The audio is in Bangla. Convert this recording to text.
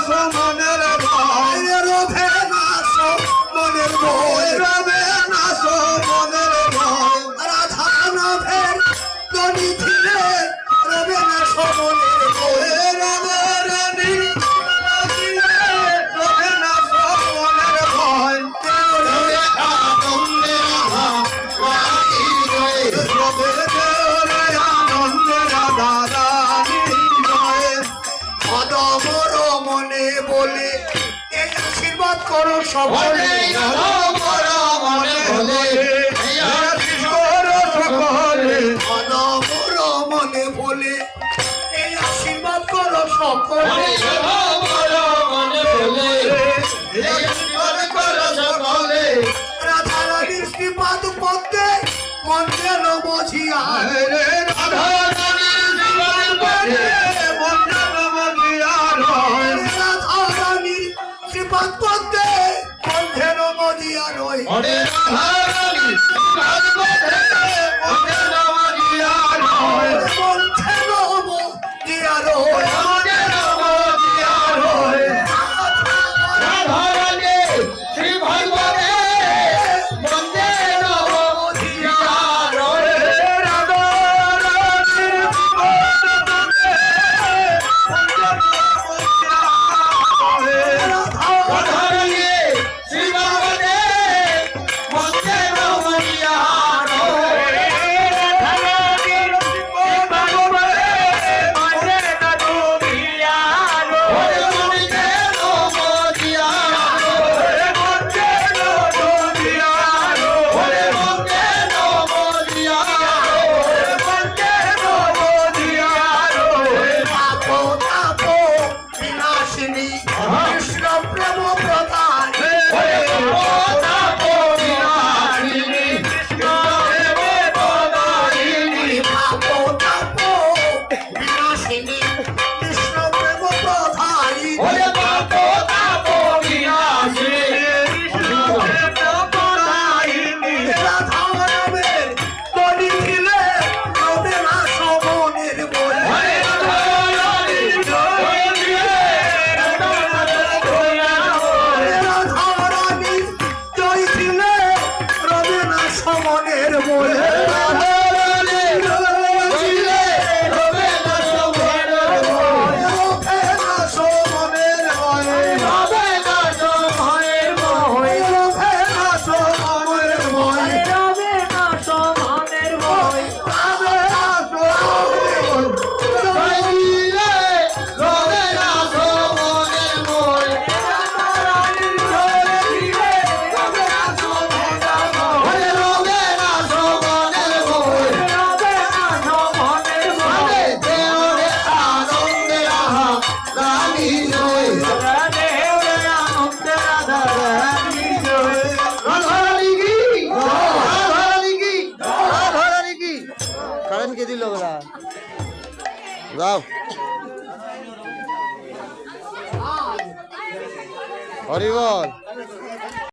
মনের ভয় রবে নাশো মনের ভয় রবে নাশো মনের ভয় রাধা নাভের তনি ছিলে রবে নাশো মনের ভয় রাধা রানী রবে নাশো মনের ভয় রবে আনন্দে রবে আনন্দে রাধা রানী অদমর মনে বলে এই আশীর্বাদ করো সকলে অদমর মনে বলে এই আশীর্বাদ করো সকলে অদমর মনে বলে এই আশীর্বাদ করো সকলে অদমর মনে বলে এই আশীর্বাদ করো সকলে রাধা রানীর শ্রীপাদ পদ্মে মন যেন বুঝিয়া রাধা রানীর শ্রীপাদ পদ্মে মন যেন বুঝিয়া রাধা রানীর শ্রীপাদ পদ্মে মন যেন বুঝিয়া রয় রাধা রানীর শ্রীপাদ পদ্মে মন যেন বুঝিয়া রয় মন যেন বুঝিয়া রয় মন যেন বুঝিয়া রয় রাধা রানীর শ্রীপাদ পদ্মে মন যেন বুঝিয়া রয় রাধা রানীর কৃষ্ণ প্রেম প্রধান বিনাশিনী কৃষ্ণ প্রেম প্রধানী রাধা রামের তনি ছিলে রবে নাশো মনের ভয় মনের বলে কে দিল ওরা যাও হরি বল।